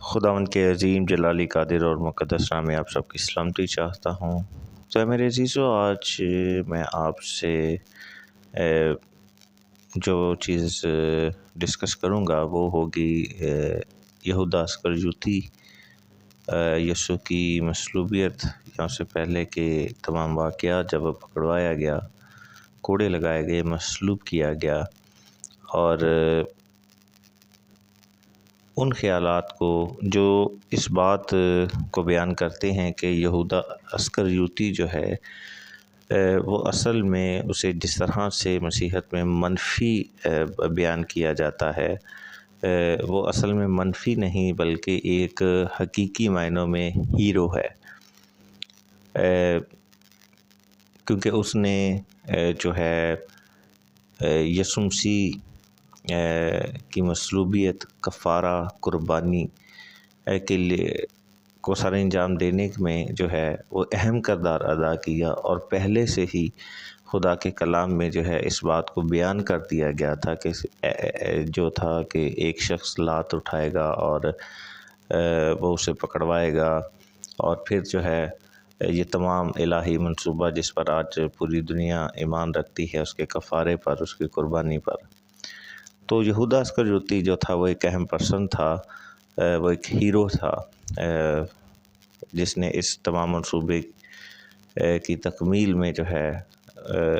خداوند کے عظیم جلالی قادر اور مقدس نام میں آپ سب کی سلامتی چاہتا ہوں۔ تو میرے عزیزو، آج میں آپ سے جو چیز ڈسکس کروں گا وہ ہوگی یہودا اسکریوتی یسوع کی مصلوبیت یا اس سے پہلے کے تمام واقعات، جب وہ پکڑوایا گیا، کوڑے لگائے گئے، مصلوب کیا گیا، اور ان خیالات کو جو اس بات کو بیان کرتے ہیں کہ یہودا اسکریوتی جو ہے وہ اصل میں اسے جس طرح سے مسیحیت میں منفی بیان کیا جاتا ہے، وہ اصل میں منفی نہیں بلکہ ایک حقیقی معنوں میں ہیرو ہے، کیونکہ اس نے جو ہے یسوع مسیح کی مصلوبیت، کفارہ، قربانی کے لیے کو سر انجام دینے میں جو ہے وہ اہم کردار ادا کیا، اور پہلے سے ہی خدا کے کلام میں جو ہے اس بات کو بیان کر دیا گیا تھا کہ جو تھا کہ ایک شخص لات اٹھائے گا اور وہ اسے پکڑوائے گا، اور پھر جو ہے یہ تمام الہی منصوبہ جس پر آج پوری دنیا ایمان رکھتی ہے، اس کے کفارے پر، اس کی قربانی پر۔ تو یہودا اسکریوتی جو تھا وہ ایک اہم پرسن تھا، وہ ایک ہیرو تھا جس نے اس تمام منصوبے کی تکمیل میں جو ہے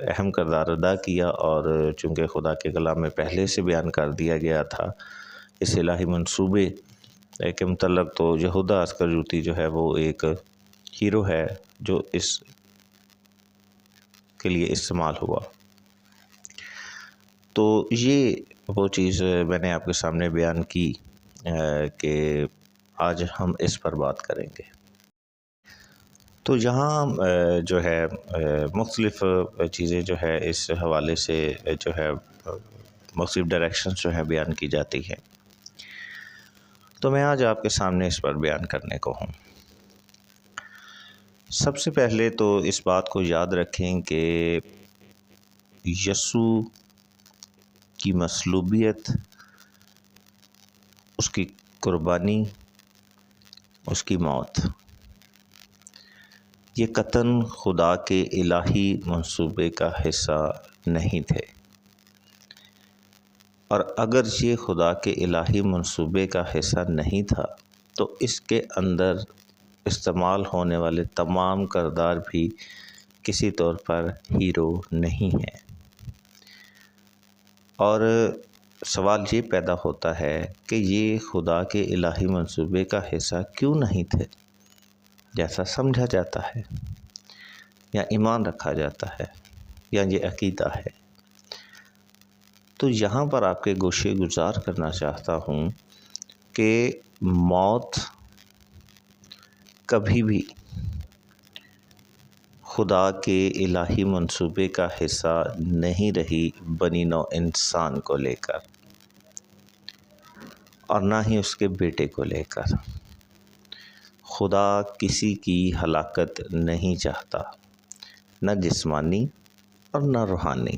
اہم کردار ادا کیا، اور چونکہ خدا کے کلام میں پہلے سے بیان کر دیا گیا تھا اس الہی منصوبے کے متعلق، تو یہودا اسکریوتی جو ہے وہ ایک ہیرو ہے جو اس کے لیے استعمال ہوا۔ تو یہ وہ چیز میں نے آپ کے سامنے بیان کی کہ آج ہم اس پر بات کریں گے۔ تو یہاں جو ہے مختلف چیزیں جو ہے اس حوالے سے جو ہے مختلف ڈائریکشنز جو ہیں بیان کی جاتی ہیں، تو میں آج آپ کے سامنے اس پر بیان کرنے کو ہوں۔ سب سے پہلے تو اس بات کو یاد رکھیں کہ یسوع کی مصلوبیت، اس کی قربانی، اس کی موت، یہ قطعاً خدا کے الہی منصوبے کا حصہ نہیں تھے، اور اگر یہ خدا کے الہی منصوبے کا حصہ نہیں تھا تو اس کے اندر استعمال ہونے والے تمام کردار بھی کسی طور پر ہیرو نہیں ہیں۔ اور سوال یہ پیدا ہوتا ہے کہ یہ خدا کے الہی منصوبے کا حصہ کیوں نہیں تھے، جیسا سمجھا جاتا ہے یا ایمان رکھا جاتا ہے یا یہ عقیدہ ہے۔ تو یہاں پر آپ کے گوشے گزار کرنا چاہتا ہوں کہ موت کبھی بھی خدا کے الہی منصوبے کا حصہ نہیں رہی بنی نوع انسان کو لے کر، اور نہ ہی اس کے بیٹے کو لے کر۔ خدا کسی کی ہلاکت نہیں چاہتا، نہ جسمانی اور نہ روحانی۔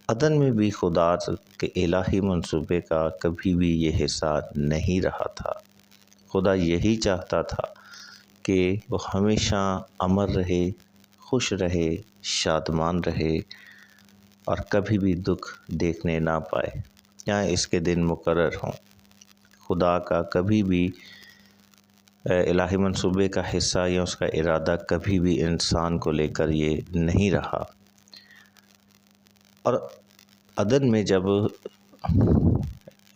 عدن میں بھی خدا کے الہی منصوبے کا کبھی بھی یہ حصہ نہیں رہا تھا۔ خدا یہی چاہتا تھا کہ وہ ہمیشہ امر رہے، خوش رہے، شادمان رہے، اور کبھی بھی دکھ دیکھنے نہ پائے یا اس کے دن مقرر ہوں۔ خدا کا کبھی بھی الہی منصوبے کا حصہ یا اس کا ارادہ کبھی بھی انسان کو لے کر یہ نہیں رہا۔ اور عدن میں جب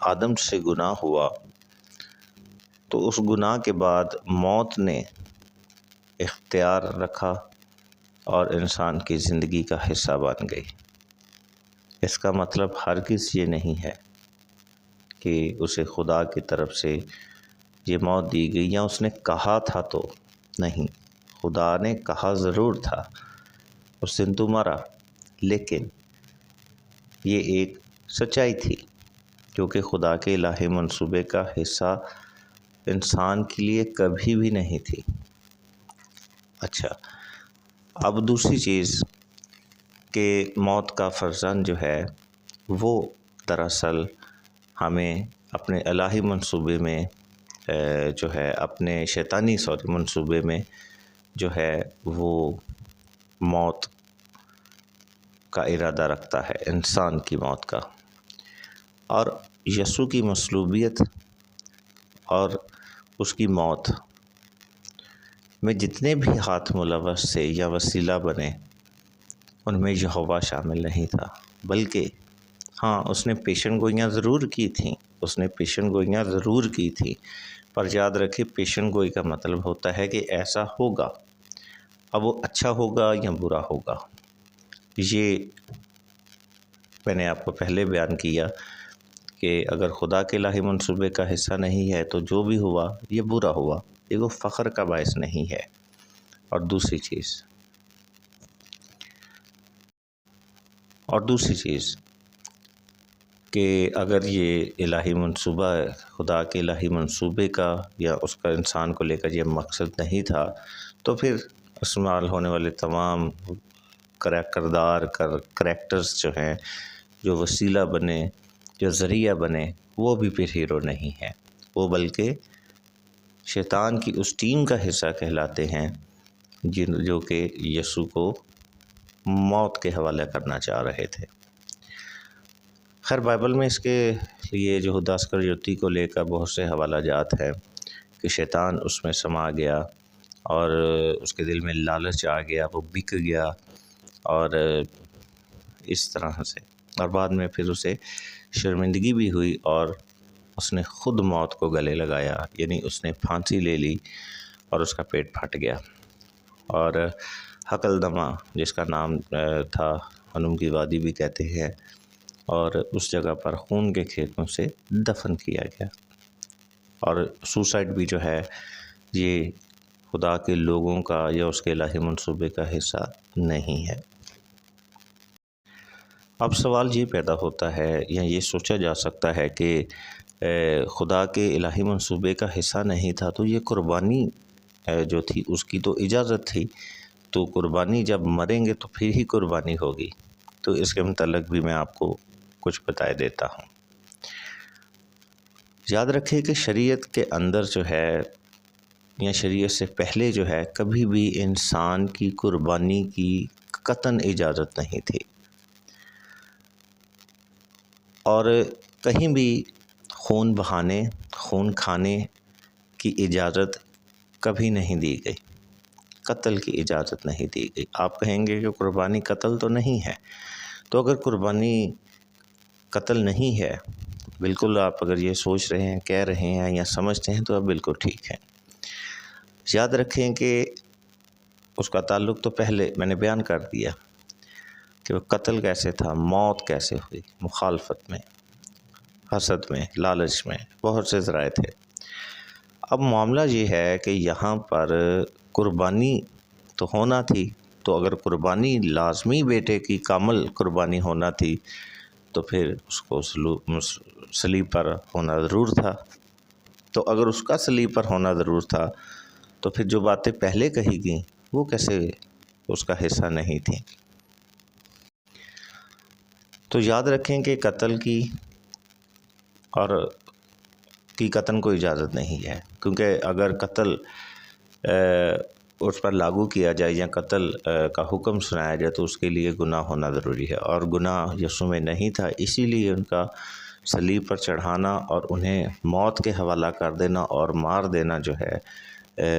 آدم سے گناہ ہوا تو اس گناہ کے بعد موت نے اختیار رکھا اور انسان کی زندگی کا حصہ بن گئی۔ اس کا مطلب ہرگز یہ نہیں ہے کہ اسے خدا کی طرف سے یہ موت دی گئی یا اس نے کہا تھا، تو نہیں، خدا نے کہا ضرور تھا اس دن تو مرا، لیکن یہ ایک سچائی تھی کیونکہ خدا کے الہی منصوبے کا حصہ انسان کے لیے کبھی بھی نہیں تھی۔ اچھا، اب دوسری چیز کہ موت کا فرزند جو ہے وہ دراصل ہمیں اپنے الہی منصوبے میں جو ہے اپنے شیطانی منصوبے میں جو ہے وہ موت کا ارادہ رکھتا ہے، انسان کی موت کا۔ اور یسوع کی مصلوبیت اور اس کی موت میں جتنے بھی ہاتھ ملوث سے یا وسیلہ بنے ان میں یہوہ شامل نہیں تھا، بلکہ ہاں اس نے پیشن گوئیاں ضرور کی تھیں، پر یاد رکھے پیشن گوئی کا مطلب ہوتا ہے کہ ایسا ہوگا، اب وہ اچھا ہوگا یا برا ہوگا۔ یہ میں نے آپ کو پہلے بیان کیا کہ اگر خدا کے الہی منصوبے کا حصہ نہیں ہے تو جو بھی ہوا یہ برا ہوا، یہ وہ فخر کا باعث نہیں ہے۔ اور دوسری چیز کہ اگر یہ الہی منصوبہ خدا کے الہی منصوبے کا یا اس کا انسان کو لے کر یہ مقصد نہیں تھا، تو پھر استعمال ہونے والے تمام کریکٹرز جو ہیں، جو وسیلہ بنے، جو ذریعہ بنے، وہ بھی پھر ہیرو نہیں ہیں، وہ بلکہ شیطان کی اس ٹیم کا حصہ کہلاتے ہیں جو کہ یسوع کو موت کے حوالے کرنا چاہ رہے تھے۔ خیر بائبل میں اس کے لیے جو یہودا اسکریوتی کو لے کر بہت سے حوالہ جات ہیں کہ شیطان اس میں سما گیا اور اس کے دل میں لالچ آ گیا، وہ بک گیا اور اس طرح سے، اور بعد میں پھر اسے شرمندگی بھی ہوئی اور اس نے خود موت کو گلے لگایا، یعنی اس نے پھانسی لے لی اور اس کا پیٹ پھٹ گیا، اور حقل دمہ جس کا نام تھا، ہنوم کی وادی بھی کہتے ہیں، اور اس جگہ پر خون کے کھیتوں سے دفن کیا گیا۔ اور سوسائڈ بھی جو ہے یہ خدا کے لوگوں کا یا اس کے الہی منصوبے کا حصہ نہیں ہے۔ اب سوال یہ پیدا ہوتا ہے یا یہ سوچا جا سکتا ہے کہ خدا کے الہی منصوبے کا حصہ نہیں تھا تو یہ قربانی جو تھی اس کی تو اجازت تھی، تو قربانی جب مریں گے تو پھر ہی قربانی ہوگی۔ تو اس کے متعلق بھی میں آپ کو کچھ بتائے دیتا ہوں۔ یاد رکھیں کہ شریعت کے اندر جو ہے یا شریعت سے پہلے جو ہے کبھی بھی انسان کی قربانی کی قطعاً اجازت نہیں تھی، اور کہیں بھی خون بہانے، خون کھانے کی اجازت کبھی نہیں دی گئی، قتل کی اجازت نہیں دی گئی۔ آپ کہیں گے کہ قربانی قتل تو نہیں ہے، تو اگر قربانی قتل نہیں ہے، بالکل آپ اگر یہ سوچ رہے ہیں، کہہ رہے ہیں یا سمجھتے ہیں تو آپ بالکل ٹھیک ہیں۔ یاد رکھیں کہ اس کا تعلق تو پہلے میں نے بیان کر دیا کہ وہ قتل کیسے تھا، موت کیسے ہوئی، مخالفت میں، حسد میں، لالچ میں، بہت سے ذرائع تھے۔ اب معاملہ یہ ہے کہ یہاں پر قربانی تو ہونا تھی، تو اگر قربانی لازمی بیٹے کی کامل قربانی ہونا تھی تو پھر اس کو صلیب پر ہونا ضرور تھا۔ تو اگر اس کا صلیب پر ہونا ضرور تھا تو پھر جو باتیں پہلے کہی گئیں وہ کیسے اس کا حصہ نہیں تھیں۔ تو یاد رکھیں کہ قتل کی قطعاً کوئی اجازت نہیں ہے، کیونکہ اگر قتل اس پر لاگو کیا جائے یا قتل کا حکم سنایا جائے تو اس کے لیے گناہ ہونا ضروری ہے، اور گناہ یسوع میں نہیں تھا، اسی لیے ان کا صلیب پر چڑھانا اور انہیں موت کے حوالہ کر دینا اور مار دینا جو ہے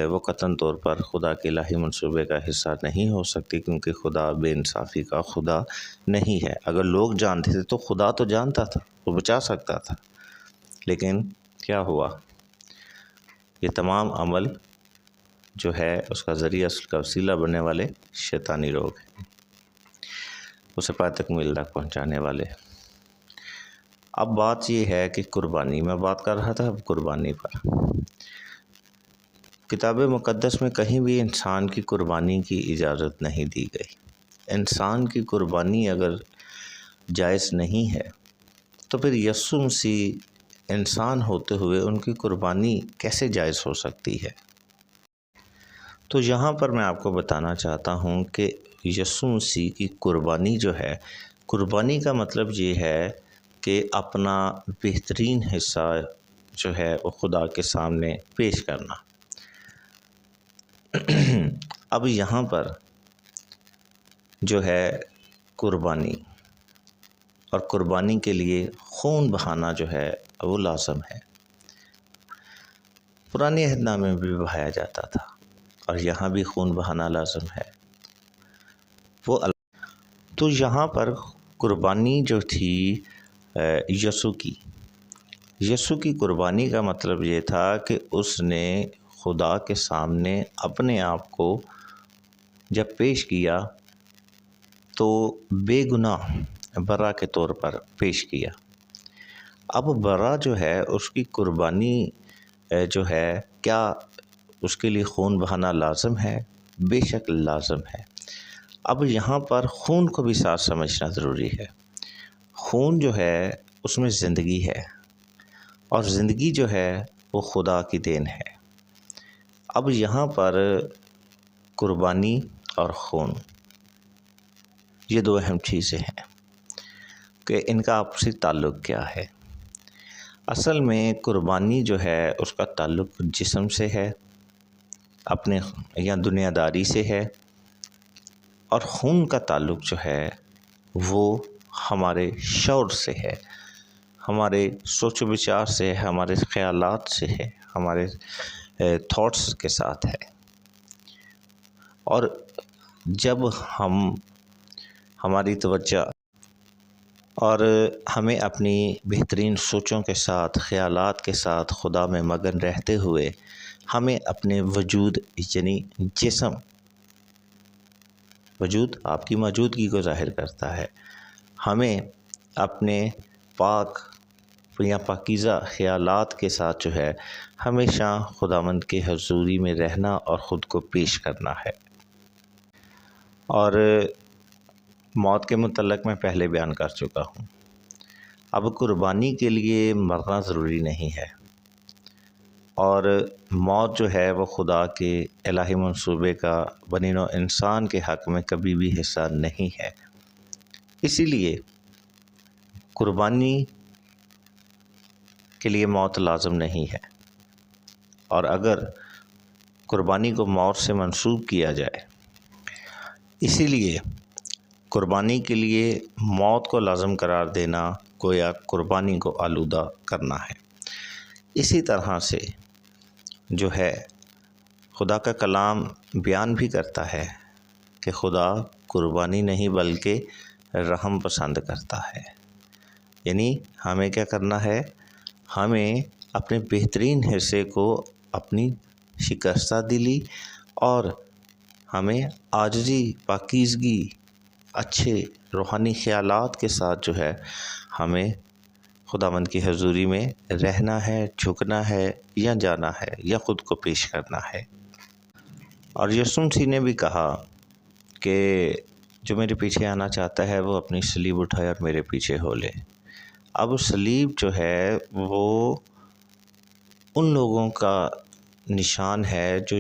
وہ قطعاً طور پر خدا کے الہی منصوبے کا حصہ نہیں ہو سکتی، کیونکہ خدا بے انصافی کا خدا نہیں ہے۔ اگر لوگ جانتے تھے تو خدا تو جانتا تھا، وہ بچا سکتا تھا، لیکن کیا ہوا؟ یہ تمام عمل جو ہے اس کا ذریعہ، اس کا وسیلہ بننے والے شیطانی لوگ ہیں، اسے پائے تکمیل تک پہنچانے والے۔ اب بات یہ ہے کہ قربانی، میں بات کر رہا تھا اب قربانی پر۔ کتاب مقدس میں کہیں بھی انسان کی قربانی کی اجازت نہیں دی گئی۔ انسان کی قربانی اگر جائز نہیں ہے تو پھر یسوع مسیح انسان ہوتے ہوئے ان کی قربانی کیسے جائز ہو سکتی ہے؟ تو یہاں پر میں آپ کو بتانا چاہتا ہوں کہ یسوع مسیح کی قربانی جو ہے، قربانی کا مطلب یہ ہے کہ اپنا بہترین حصہ جو ہے وہ خدا کے سامنے پیش کرنا۔ اب یہاں پر جو ہے قربانی، اور قربانی کے لیے خون بہانا جو ہے وہ لازم ہے۔ پرانے عہد نامے میں بھی بہایا جاتا تھا اور یہاں بھی خون بہانا لازم ہے۔ تو یہاں پر قربانی جو تھی یسوع کی قربانی کا مطلب یہ تھا کہ اس نے خدا کے سامنے اپنے آپ کو جب پیش کیا تو بے گناہ برا کے طور پر پیش کیا۔ اب برا جو ہے اس کی قربانی جو ہے، کیا اس کے لیے خون بہانا لازم ہے؟ بے شک لازم ہے۔ اب یہاں پر خون کو بھی ساتھ سمجھنا ضروری ہے۔ خون جو ہے اس میں زندگی ہے، اور زندگی جو ہے وہ خدا کی دین ہے۔ اب یہاں پر قربانی اور خون، یہ دو اہم چیزیں ہیں کہ ان کا آپسی تعلق کیا ہے۔ اصل میں قربانی جو ہے اس کا تعلق جسم سے ہے، اپنے یا دنیا داری سے ہے، اور خون کا تعلق جو ہے وہ ہمارے شعور سے ہے، ہمارے سوچ و بچار سے ہے، ہمارے خیالات سے ہے، ہمارے تھاٹس کے ساتھ ہے۔ اور جب ہماری توجہ اور ہمیں اپنی بہترین سوچوں کے ساتھ، خیالات کے ساتھ خدا میں مگن رہتے ہوئے ہمیں اپنے وجود یعنی جسم، وجود آپ کی موجودگی کو ظاہر کرتا ہے، ہمیں اپنے پاک یا پاکیزہ خیالات کے ساتھ جو ہے ہمیشہ خداوند کے حضوری میں رہنا اور خود کو پیش کرنا ہے۔ اور موت کے متعلق میں پہلے بیان کر چکا ہوں۔ اب قربانی کے لیے مرنا ضروری نہیں ہے، اور موت جو ہے وہ خدا کے الہی منصوبے کا بنی نوع انسان کے حق میں کبھی بھی حصہ نہیں ہے۔ اسی لیے قربانی کے لیے موت لازم نہیں ہے، اور اگر قربانی کو موت سے منسوب کیا جائے، اسی لیے قربانی کے لیے موت کو لازم قرار دینا گویا قربانی کو آلودہ کرنا ہے۔ اسی طرح سے جو ہے خدا کا کلام بیان بھی کرتا ہے کہ خدا قربانی نہیں بلکہ رحم پسند کرتا ہے۔ یعنی ہمیں کیا کرنا ہے؟ ہمیں اپنے بہترین حصے کو، اپنی شکستہ دلی اور ہمیں عاجزی، پاکیزگی، اچھے روحانی خیالات کے ساتھ جو ہے ہمیں خداوند کی حضوری میں رہنا ہے، جھکنا ہے یا جانا ہے یا خود کو پیش کرنا ہے۔ اور یسوع مسیح نے بھی کہا کہ جو میرے پیچھے آنا چاہتا ہے وہ اپنی صلیب اٹھائے اور میرے پیچھے ہو لے۔ اب صلیب جو ہے وہ ان لوگوں کا نشان ہے جو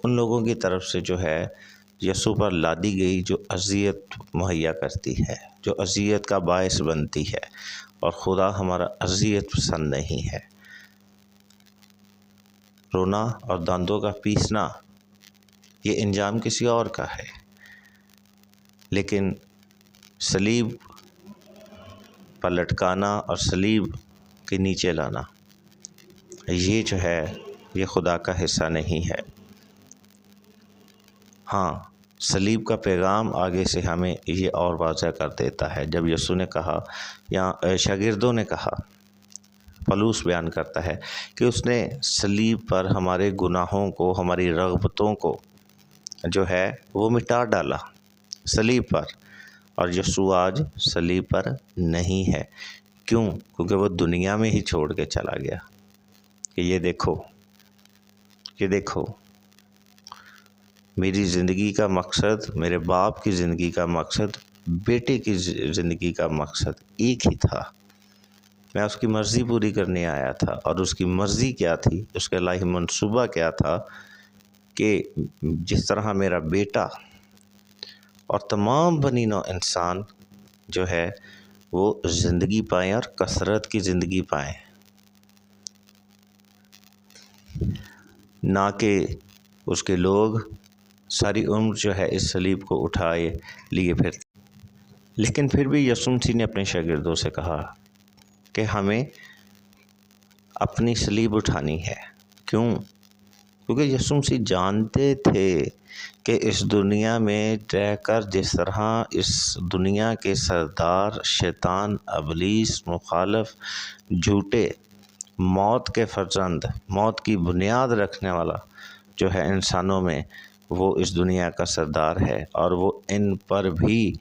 ان لوگوں کی طرف سے جو ہے یسوع پر لادی گئی، جو اذیت مہیا کرتی ہے، جو اذیت کا باعث بنتی ہے، اور خدا ہمارا اذیت پسند نہیں ہے۔ رونا اور داندوں کا پیسنا یہ انجام کسی اور کا ہے، لیکن صلیب پر لٹکانا اور صلیب کے نیچے لانا یہ جو ہے یہ خدا کا حصہ نہیں ہے۔ ہاں، صلیب کا پیغام آگے سے ہمیں یہ اور واضح کر دیتا ہے۔ جب یسوع نے کہا یا شاگردوں نے کہا، پولس بیان کرتا ہے کہ اس نے صلیب پر ہمارے گناہوں کو، ہماری رغبتوں کو جو ہے وہ مٹا ڈالا صلیب پر، اور یسوع آج صلیب پر نہیں ہے۔ کیوں؟ کیونکہ وہ دنیا میں ہی چھوڑ کے چلا گیا کہ یہ دیکھو میری زندگی کا مقصد، میرے باپ کی زندگی کا مقصد، بیٹے کی زندگی کا مقصد ایک ہی تھا۔ میں اس کی مرضی پوری کرنے آیا تھا، اور اس کی مرضی کیا تھی، اس کا الہی منصوبہ کیا تھا کہ جس طرح میرا بیٹا اور تمام بنی نوع انسان جو ہے وہ زندگی پائیں اور کثرت کی زندگی پائیں، نہ کہ اس کے لوگ ساری عمر جو ہے اس صلیب کو اٹھائے لیے پھرتے۔ لیکن پھر بھی یسوع مسیح نے اپنے شاگردوں سے کہا کہ ہمیں اپنی صلیب اٹھانی ہے۔ کیوں؟ کیونکہ یسوع مسیح جانتے تھے کہ اس دنیا میں رہ کر جس طرح اس دنیا کے سردار شیطان، ابلیس، مخالف، جھوٹے، موت کے فرزند، موت کی بنیاد رکھنے والا جو ہے انسانوں میں، وہ اس دنیا کا سردار ہے، اور وہ ان پر بھی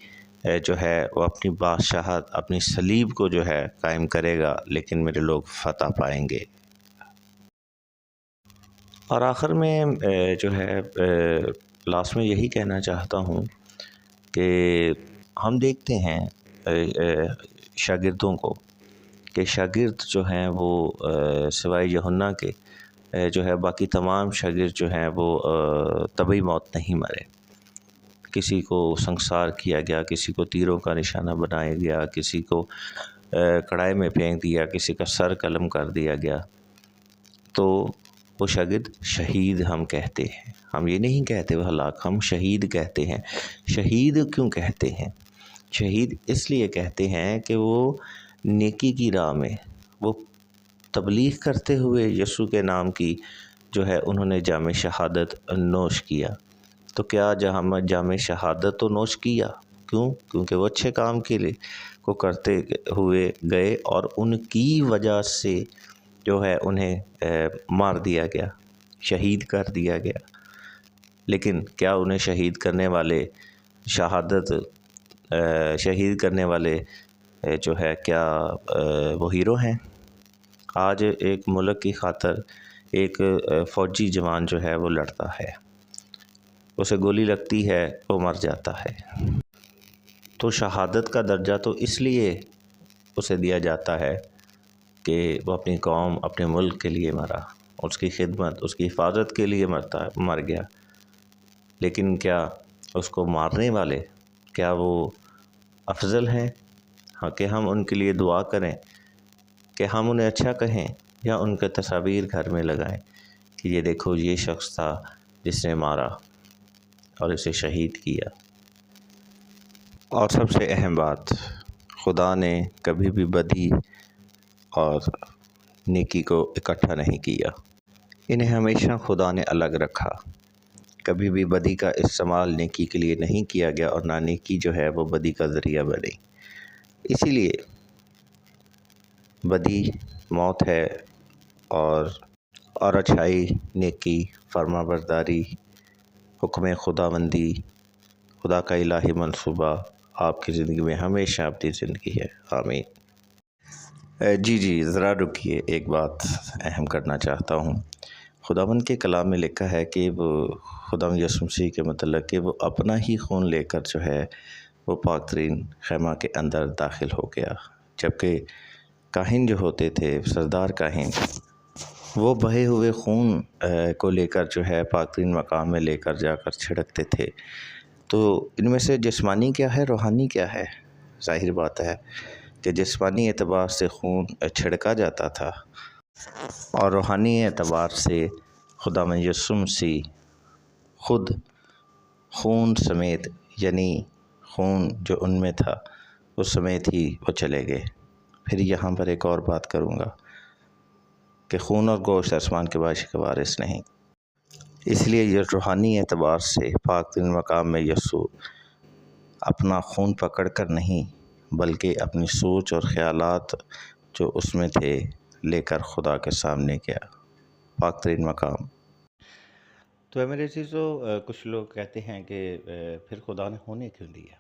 جو ہے وہ اپنی بادشاہت، اپنی صلیب کو جو ہے قائم کرے گا، لیکن میرے لوگ فتح پائیں گے۔ اور آخر میں جو ہے لاسٹ میں یہی کہنا چاہتا ہوں کہ ہم دیکھتے ہیں شاگردوں کو کہ شاگرد جو ہیں وہ سوائے یوحنا کے جو ہے باقی تمام شاگرد جو ہیں وہ طبعی موت نہیں مرے۔ کسی کو سنسار کیا گیا، کسی کو تیروں کا نشانہ بنایا گیا، کسی کو کڑھائی میں پھینک دیا، کسی کا سر قلم کر دیا گیا، تو وہ شاگرد شہید ہم کہتے ہیں۔ ہم یہ نہیں کہتے وہ ہلاک، ہم شہید کہتے ہیں۔ شہید کیوں کہتے ہیں؟ شہید اس لیے کہتے ہیں کہ وہ نیکی کی راہ میں وہ تبلیغ کرتے ہوئے یسوع کے نام کی جو ہے انہوں نے جام شہادت نوش کیا۔ تو کیا جام شہادت تو نوش کیا؟ کیوں؟ کیونکہ وہ اچھے کام کے لیے کو کرتے ہوئے گئے، اور ان کی وجہ سے جو ہے انہیں مار دیا گیا، شہید کر دیا گیا۔ لیکن کیا انہیں شہید کرنے والے شہید کرنے والے جو ہے کیا وہ ہیرو ہیں؟ آج ایک ملک کی خاطر ایک فوجی جوان جو ہے وہ لڑتا ہے، اسے گولی لگتی ہے، وہ مر جاتا ہے، تو شہادت کا درجہ تو اس لیے اسے دیا جاتا ہے کہ وہ اپنی قوم، اپنے ملک کے لیے مرا، اس کی خدمت، اس کی حفاظت کے لیے مر گیا۔ لیکن کیا اس کو مارنے والے کیا وہ افضل ہیں؟ ہاں، کہ ہم ان کے لیے دعا کریں، کہ ہم انہیں اچھا کہیں، یا ان کے تصاویر گھر میں لگائیں کہ یہ دیکھو یہ شخص تھا جس نے مارا اور اسے شہید کیا۔ اور سب سے اہم بات، خدا نے کبھی بھی بدی اور نیکی کو اکٹھا نہیں کیا، انہیں ہمیشہ خدا نے الگ رکھا۔ کبھی بھی بدی کا استعمال نیکی کے لیے نہیں کیا گیا، اور نہ نیکی جو ہے وہ بدی کا ذریعہ بنی۔ اسی لیے بدی موت ہے، اور اچھائی، نیکی، فرما برداری، حکم خداوندی، خدا کا الہی منصوبہ آپ کی زندگی میں ہمیشہ اپنی زندگی ہے۔ آمین۔ جی ذرا رکیے، ایک بات اہم کرنا چاہتا ہوں۔ خداوند کے کلام میں لکھا ہے کہ وہ خداوند یسوع مسیح کے متعلق کہ وہ اپنا ہی خون لے کر جو ہے وہ پاک ترین خیمہ کے اندر داخل ہو گیا، جبکہ کاہن جو ہوتے تھے، سردار کاہن، وہ بہے ہوئے خون کو لے کر جو ہے پاک ترین مقام میں لے کر جا کر چھڑکتے تھے۔ تو ان میں سے جسمانی کیا ہے، روحانی کیا ہے؟ ظاہر بات ہے کہ جسمانی اعتبار سے خون چھڑکا جاتا تھا، اور روحانی اعتبار سے خداوند یسوع مسیح خود خون سمیت، یعنی خون جو ان میں تھا اس سمیت ہی وہ چلے گئے۔ پھر یہاں پر ایک اور بات کروں گا کہ خون اور گوشت آسمان کے بادشاہ کے وارث نہیں، اس لیے یہ روحانی اعتبار سے پاک ترین مقام میں یسوع اپنا خون پکڑ کر نہیں، بلکہ اپنی سوچ اور خیالات جو اس میں تھے لے کر خدا کے سامنے گیا، پاک ترین مقام۔ تو میرے عزیزو، کچھ لوگ کہتے ہیں کہ پھر خدا نے ہونے کیوں دیا؟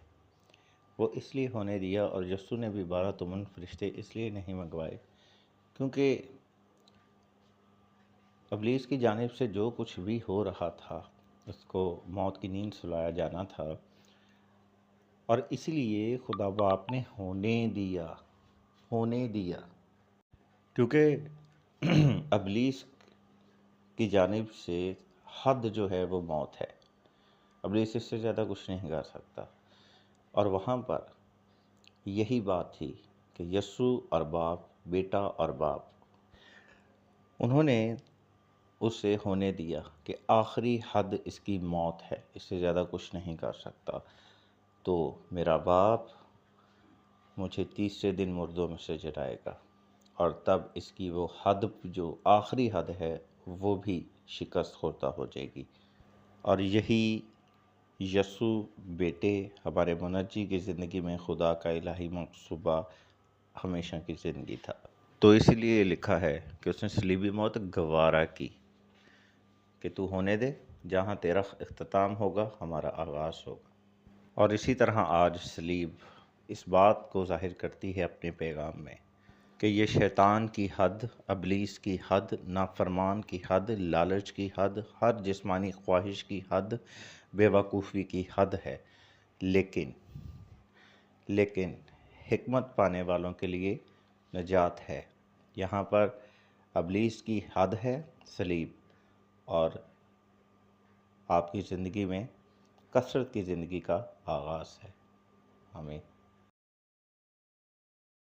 وہ اس لیے ہونے دیا، اور یسوع نے بھی 12 تمن فرشتے اس لیے نہیں منگوائے کیونکہ ابلیس کی جانب سے جو کچھ بھی ہو رہا تھا اس کو موت کی نیند سلایا جانا تھا، اور اس لیے خدا باپ نے ہونے دیا کیونکہ ابلیس کی جانب سے حد جو ہے وہ موت ہے۔ ابلیس اس سے زیادہ کچھ نہیں کر سکتا، اور وہاں پر یہی بات تھی کہ یسوع اور باپ، بیٹا اور باپ، انہوں نے اسے ہونے دیا کہ آخری حد اس کی موت ہے، اس سے زیادہ کچھ نہیں کر سکتا، تو میرا باپ مجھے تیسرے دن مردوں میں سے جلائے گا، اور تب اس کی وہ حد جو آخری حد ہے وہ بھی شکست خوردہ ہو جائے گی۔ اور یہی یسوع بیٹے ہمارے منجی کی زندگی میں خدا کا الہی منصوبہ ہمیشہ کی زندگی تھا۔ تو اسی لیے یہ لکھا ہے کہ اس نے صلیبی موت گوارا کی کہ تو ہونے دے، جہاں تیرا اختتام ہوگا ہمارا آغاز ہوگا۔ اور اسی طرح آج صلیب اس بات کو ظاہر کرتی ہے اپنے پیغام میں کہ یہ شیطان کی حد، ابلیس کی حد، نافرمان کی حد، لالچ کی حد، ہر جسمانی خواہش کی حد، بے وقوفی کی حد ہے، لیکن حکمت پانے والوں کے لیے نجات ہے۔ یہاں پر ابلیس کی حد ہے صلیب، اور آپ کی زندگی میں کثرت کی زندگی کا آغاز ہے۔ آمین۔